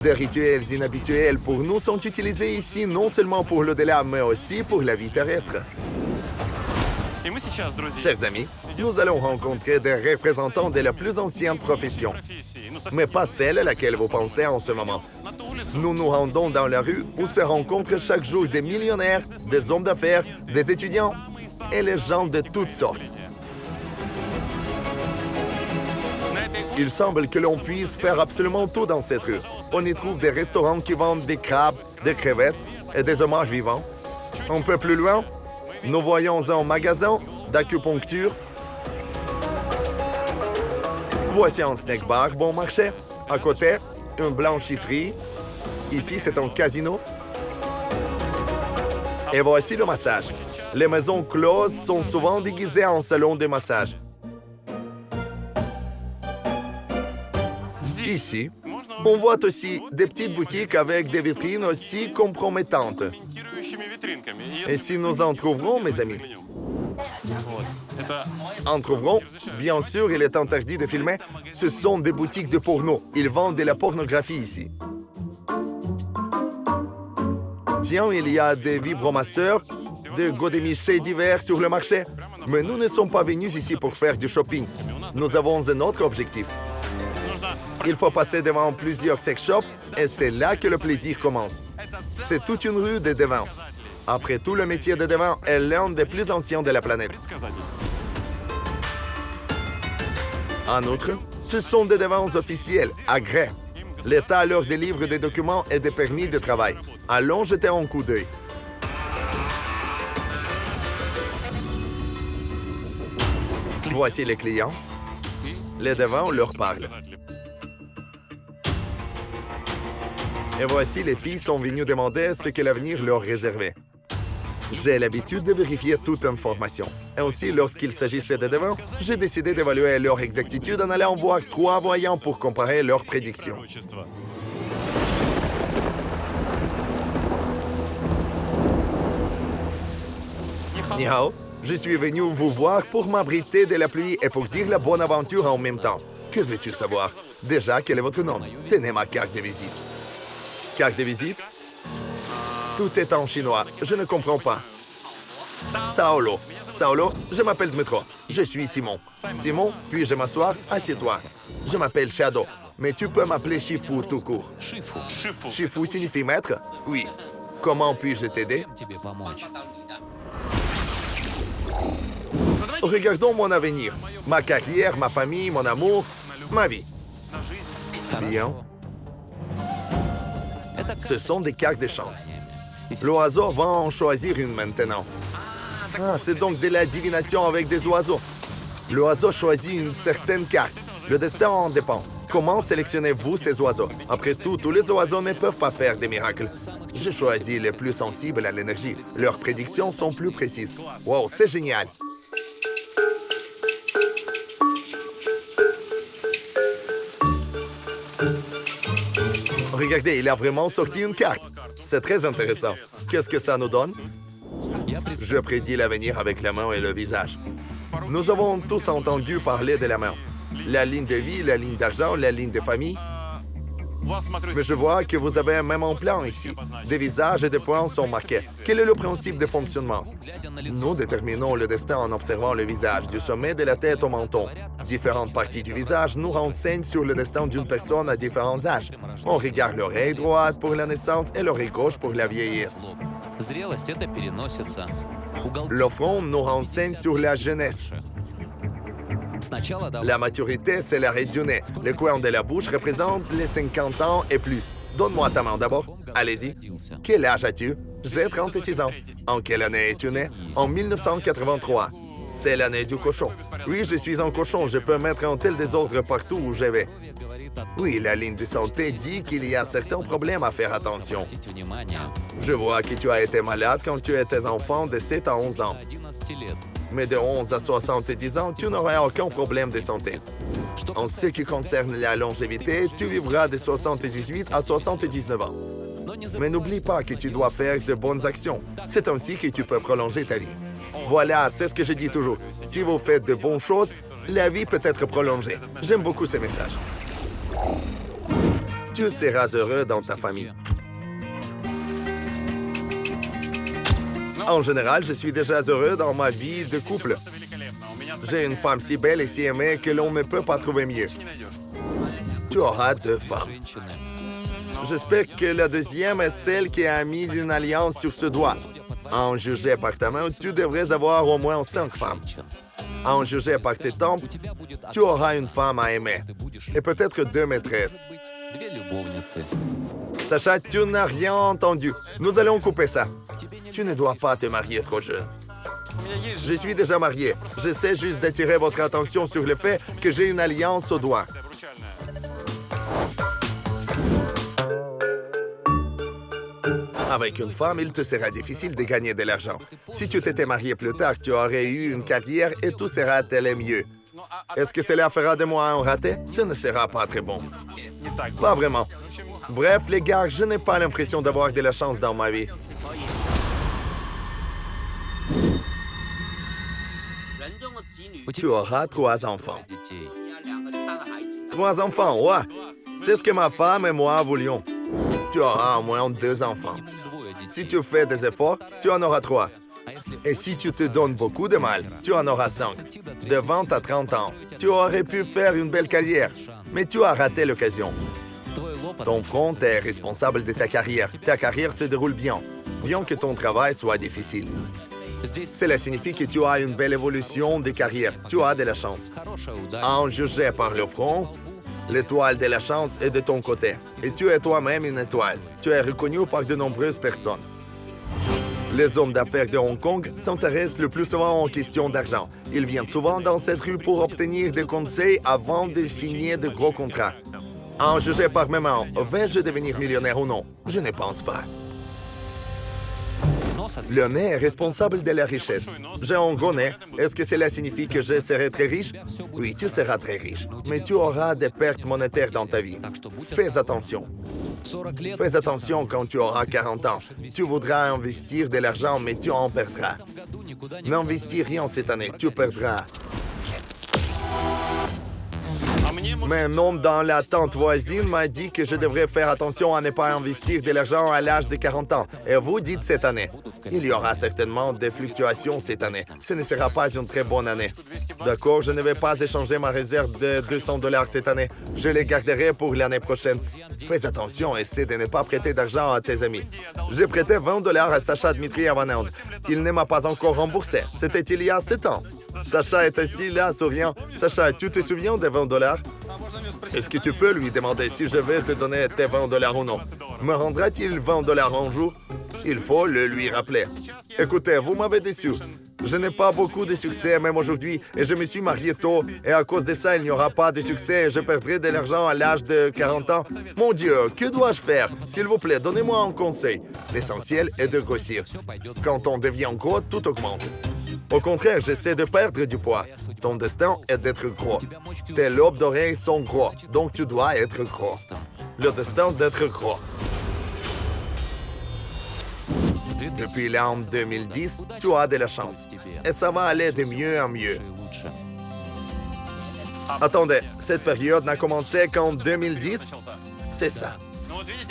Des rituels inhabituels pour nous sont utilisés ici non seulement pour l'au-delà, mais aussi pour la vie terrestre. Chers amis, nous allons rencontrer des représentants de la plus ancienne profession, mais pas celle à laquelle vous pensez en ce moment. Nous nous rendons dans la rue où se rencontrent chaque jour des millionnaires, des hommes d'affaires, des étudiants et les gens de toutes sortes. Il semble que l'on puisse faire absolument tout dans cette rue. On y trouve des restaurants qui vendent des crabes, des crevettes et des homards vivants. Un peu plus loin, nous voyons un magasin d'acupuncture. Voici un snack bar bon marché. À côté, une blanchisserie. Ici, c'est un casino. Et voici le massage. Les maisons closes sont souvent déguisées en salon de massage. Ici, on voit aussi des petites boutiques avec des vitrines aussi compromettantes. Et si nous en trouverons, mes amis? En trouverons? Bien sûr, il est interdit de filmer. Ce sont des boutiques de porno. Ils vendent de la pornographie ici. Tiens, il y a des vibromasseurs, des godemichés divers sur le marché. Mais nous ne sommes pas venus ici pour faire du shopping. Nous avons un autre objectif. Il faut passer devant plusieurs sex shops et c'est là que le plaisir commence. C'est toute une rue de devins. Après tout, le métier de devin est l'un des plus anciens de la planète. En outre, ce sont des devins officiels, agréés. L'État leur délivre des documents et des permis de travail. Allons jeter un coup d'œil. Voici les clients. Les devins leur parlent. Et voici les filles sont venues demander ce que l'avenir leur réservait. J'ai l'habitude de vérifier toute information. Et aussi, lorsqu'il s'agissait de devins, j'ai décidé d'évaluer leur exactitude en allant voir 3 voyants pour comparer leurs prédictions. Ni hao, je suis venu vous voir pour m'abriter de la pluie et pour dire la bonne aventure en même temps. Que veux-tu savoir? Déjà, quel est votre nom? Tenez ma carte de visite. Carte de visite? Tout est en chinois. Je ne comprends pas. Saolo. Saolo, je m'appelle Dmitro. Je suis Simon. Simon, puis-je m'asseoir? Assieds-toi. Je m'appelle Shadow, mais tu peux m'appeler Shifu tout court. Shifu signifie maître? Oui. Comment puis-je t'aider? Regardons mon avenir. Ma carrière, ma famille, mon amour, ma vie. Bien. Ce sont des cartes de chance. L'oiseau va en choisir une maintenant. Ah, c'est donc de la divination avec des oiseaux. L'oiseau choisit une certaine carte. Le destin en dépend. Comment sélectionnez-vous ces oiseaux? Après tout, tous les oiseaux ne peuvent pas faire des miracles. Je choisis les plus sensibles à l'énergie. Leurs prédictions sont plus précises. Wow, c'est génial! Regardez, il a vraiment sorti une carte. C'est très intéressant. Qu'est-ce que ça nous donne? Je prédis l'avenir avec la main et le visage. Nous avons tous entendu parler de la main. La ligne de vie, la ligne d'argent, la ligne de famille. Mais je vois que vous avez un même plan ici. Des visages et des points sont marqués. Quel est le principe de fonctionnement? Nous déterminons le destin en observant le visage, du sommet de la tête au menton. Différentes parties du visage nous renseignent sur le destin d'une personne à différents âges. On regarde l'oreille droite pour la naissance et l'oreille gauche pour la vieillesse. Le front nous renseigne sur la jeunesse. La maturité, c'est l'arrêt du nez. Le coin de la bouche représente les 50 ans et plus. Donne-moi ta main d'abord. Allez-y. Quel âge as-tu? J'ai 36 ans. En quelle année es-tu né? En 1983. C'est l'année du cochon. Oui, je suis un cochon. Je peux mettre un tel désordre partout où je vais. Oui, la ligne de santé dit qu'il y a certains problèmes à faire attention. Je vois que tu as été malade quand tu étais enfant de 7 à 11 ans. Mais de 11 à 70 ans, tu n'auras aucun problème de santé. En ce qui concerne la longévité, tu vivras de 78 à 79 ans. Mais n'oublie pas que tu dois faire de bonnes actions. C'est ainsi que tu peux prolonger ta vie. Voilà, c'est ce que je dis toujours. Si vous faites de bonnes choses, la vie peut être prolongée. J'aime beaucoup ces messages. tu seras heureux dans ta famille. En général, je suis déjà heureux dans ma vie de couple. J'ai une femme si belle et si aimée que l'on ne peut pas trouver mieux. Tu auras 2 femmes. J'espère que la deuxième est celle qui a mis une alliance sur ce doigt. À en juger par ta main, tu devrais avoir au moins 5 femmes. À en juger par tes tempes, tu auras une femme à aimer. Et peut-être 2 maîtresses. Sacha, tu n'as rien entendu. Nous allons couper ça. Tu ne dois pas te marier trop jeune. Je suis déjà marié. J'essaie juste d'attirer votre attention sur le fait que j'ai une alliance au doigt. Avec une femme, il te sera difficile de gagner de l'argent. Si tu t'étais marié plus tard, tu aurais eu une carrière et tout sera allé mieux. Est-ce que cela fera de moi un raté? Ce ne sera pas très bon. Pas vraiment. Bref, les gars, je n'ai pas l'impression d'avoir de la chance dans ma vie. Tu auras 3 enfants. 3 enfants, ouais. C'est ce que ma femme et moi voulions. Tu auras au moins 2 enfants. Si tu fais des efforts, tu en auras 3. Et si tu te donnes beaucoup de mal, tu en auras 5. De 20 à 30 ans, tu aurais pu faire une belle carrière, mais tu as raté l'occasion. Ton front est responsable de ta carrière. Ta carrière se déroule bien que ton travail soit difficile. Cela signifie que tu as une belle évolution de carrière. Tu as de la chance. À en juger par le front, l'étoile de la chance est de ton côté. Et tu es toi-même une étoile. Tu es reconnu par de nombreuses personnes. Les hommes d'affaires de Hong Kong s'intéressent le plus souvent aux questions d'argent. Ils viennent souvent dans cette rue pour obtenir des conseils avant de signer de gros contrats. À en juger par mes mains, vais-je devenir millionnaire ou non? Je ne pense pas. Le nez est responsable de la richesse. J'ai un gros nez. Est-ce que cela signifie que je serai très riche? Oui, tu seras très riche. Mais tu auras des pertes monétaires dans ta vie. Fais attention. Fais attention quand tu auras 40 ans. Tu voudras investir de l'argent, mais tu en perdras. N'investis rien cette année, tu perdras. Mais un homme dans la tente voisine m'a dit que je devrais faire attention à ne pas investir de l'argent à l'âge de 40 ans. Et vous dites cette année. Il y aura certainement des fluctuations cette année. Ce ne sera pas une très bonne année. D'accord, je ne vais pas échanger ma réserve de $200 cette année. Je les garderai pour l'année prochaine. Fais attention, essaie de ne pas prêter d'argent à tes amis. J'ai prêté $20 à Sacha Dmitriev en Inde. Il ne m'a pas encore remboursé. C'était il y a 7 ans. Sacha est assis là, souriant. Sacha, tu te souviens des $20? Est-ce que tu peux lui demander si je vais te donner tes $20 ou non? Me rendra-t-il $20 un jour? Il faut le lui rappeler. Écoutez, vous m'avez déçu. Je n'ai pas beaucoup de succès, même aujourd'hui, et je me suis marié tôt, et à cause de ça, il n'y aura pas de succès, et je perdrai de l'argent à l'âge de 40 ans. Mon Dieu, que dois-je faire? S'il vous plaît, donnez-moi un conseil. L'essentiel est de grossir. Quand on devient gros, tout augmente. Au contraire, j'essaie de perdre du poids. Ton destin est d'être gros. Tes lobes d'oreilles sont gros, donc tu dois être gros. Le destin d'être gros. Depuis l'an 2010, tu as de la chance. Et ça va aller de mieux en mieux. Attendez, cette période n'a commencé qu'en 2010? C'est ça.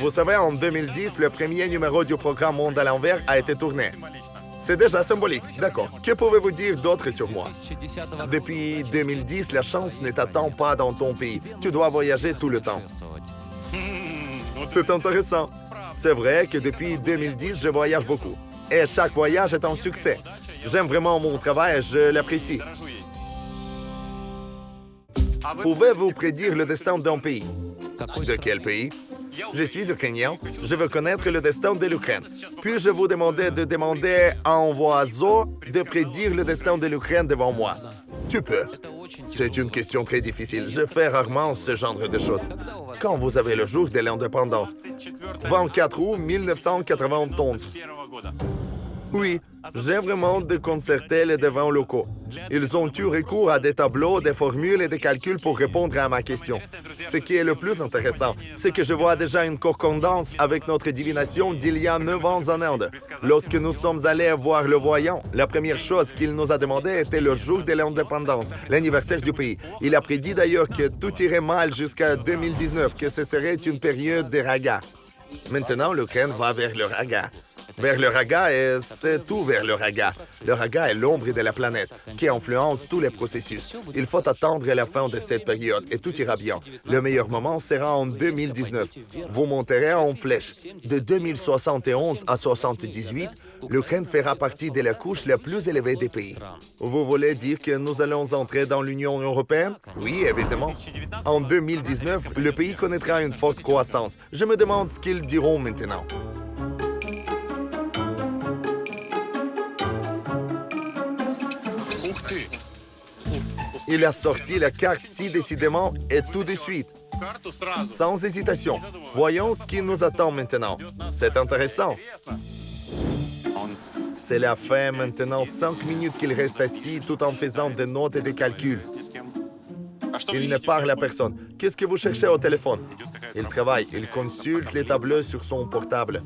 Vous savez, en 2010, le premier numéro du programme Monde à l'envers a été tourné. C'est déjà symbolique. D'accord. Que pouvez-vous dire d'autre sur moi? Depuis 2010, la chance ne t'attend pas dans ton pays. Tu dois voyager tout le temps. C'est intéressant. C'est vrai que depuis 2010, je voyage beaucoup. Et chaque voyage est un succès. J'aime vraiment mon travail et je l'apprécie. Pouvez-vous prédire le destin d'un pays? De quel pays? Je suis ukrainien. Je veux connaître le destin de l'Ukraine. Puis-je vous demander de demander à un voisin de prédire le destin de l'Ukraine devant moi? Tu peux. C'est une question très difficile. Je fais rarement ce genre de choses. Quand vous avez le jour de l'indépendance? 24 août 1991. Oui, j'ai vraiment déconcerté les devants locaux. Ils ont eu recours à des tableaux, des formules et des calculs pour répondre à ma question. Ce qui est le plus intéressant, c'est que je vois déjà une concordance avec notre divination d'il y a 9 ans en Inde. Lorsque nous sommes allés voir le voyant, la première chose qu'il nous a demandé était le jour de l'indépendance, l'anniversaire du pays. Il a prédit d'ailleurs que tout irait mal jusqu'à 2019, que ce serait une période de raga. Maintenant, l'Ukraine va vers le raga. Vers le raga et c'est tout vers le raga. Le raga est l'ombre de la planète qui influence tous les processus. Il faut attendre la fin de cette période et tout ira bien. Le meilleur moment sera en 2019. Vous monterez en flèche. De 2071 à 78, l'Ukraine fera partie de la couche la plus élevée des pays. Vous voulez dire que nous allons entrer dans l'Union européenne? Oui, évidemment. En 2019, le pays connaîtra une forte croissance. Je me demande ce qu'ils diront maintenant. Il a sorti la carte si décidément et tout de suite, sans hésitation. Voyons ce qui nous attend maintenant. C'est intéressant. Cela fait maintenant 5 minutes qu'il reste assis tout en faisant des notes et des calculs. Il ne parle à personne. Qu'est-ce que vous cherchez au téléphone? Il travaille, il consulte les tableaux sur son portable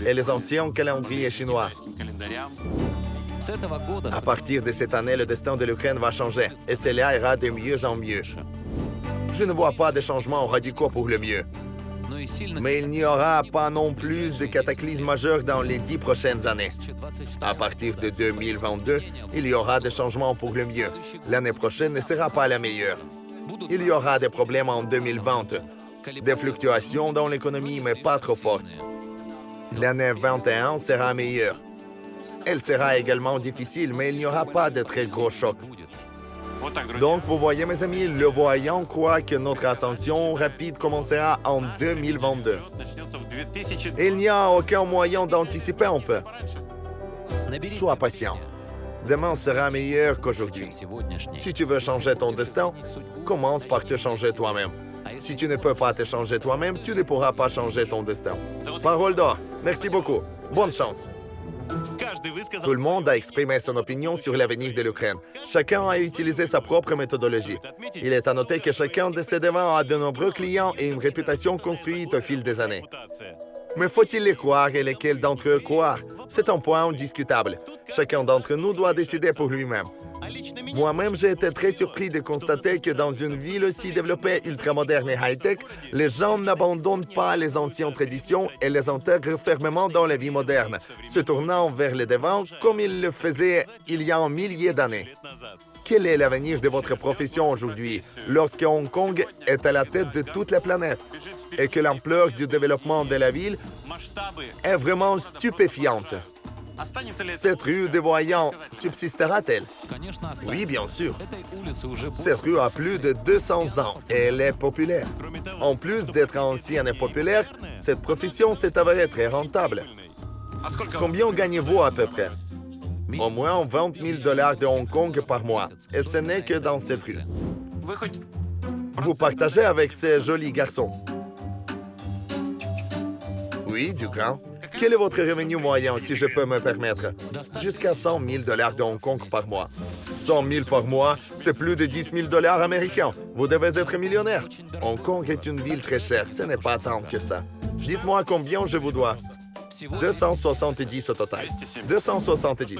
et les anciens calendriers chinois. À partir de cette année, le destin de l'Ukraine va changer et cela ira de mieux en mieux. Je ne vois pas de changements radicaux pour le mieux. Mais il n'y aura pas non plus de cataclysmes majeurs dans les 10 prochaines années. À partir de 2022, il y aura des changements pour le mieux. L'année prochaine ne sera pas la meilleure. Il y aura des problèmes en 2020, des fluctuations dans l'économie, mais pas trop fortes. L'année 21 sera meilleure. Elle sera également difficile, mais il n'y aura pas de très gros chocs. Donc, vous voyez, mes amis, le voyant croit que notre ascension rapide commencera en 2022. Il n'y a aucun moyen d'anticiper un peu. Sois patient. Demain sera meilleur qu'aujourd'hui. Si tu veux changer ton destin, commence par te changer toi-même. Si tu ne peux pas te changer toi-même, tu ne pourras pas changer ton destin. Parole d'or. Merci beaucoup. Bonne chance. Tout le monde a exprimé son opinion sur l'avenir de l'Ukraine. Chacun a utilisé sa propre méthodologie. Il est à noter que chacun de ces devants a de nombreux clients et une réputation construite au fil des années. Mais faut-il les croire et lesquels d'entre eux croire? C'est un point discutable. Chacun d'entre nous doit décider pour lui-même. Moi-même, j'ai été très surpris de constater que dans une ville aussi développée, ultramoderne et high-tech, les gens n'abandonnent pas les anciennes traditions et les intègrent fermement dans la vie moderne, se tournant vers le devant comme ils le faisaient il y a un millier d'années. Quel est l'avenir de votre profession aujourd'hui, lorsque Hong Kong est à la tête de toute la planète et que l'ampleur du développement de la ville est vraiment stupéfiante? Cette rue des voyants subsistera-t-elle? Oui, bien sûr. Cette rue a plus de 200 ans et elle est populaire. En plus d'être ancienne et populaire, cette profession s'est avérée très rentable. Combien gagnez-vous à peu près? Au moins 20 000 $ de Hong Kong par mois. Et ce n'est que dans cette rue. Vous partagez avec ces jolis garçons? Oui, du grand. Quel est votre revenu moyen, si je peux me permettre? Jusqu'à 100 000 $ de Hong Kong par mois. 100 000 par mois, c'est plus de 10 000 $ américains. Vous devez être millionnaire. Hong Kong est une ville très chère, ce n'est pas tant que ça. Dites-moi combien je vous dois. 270 au total. 270.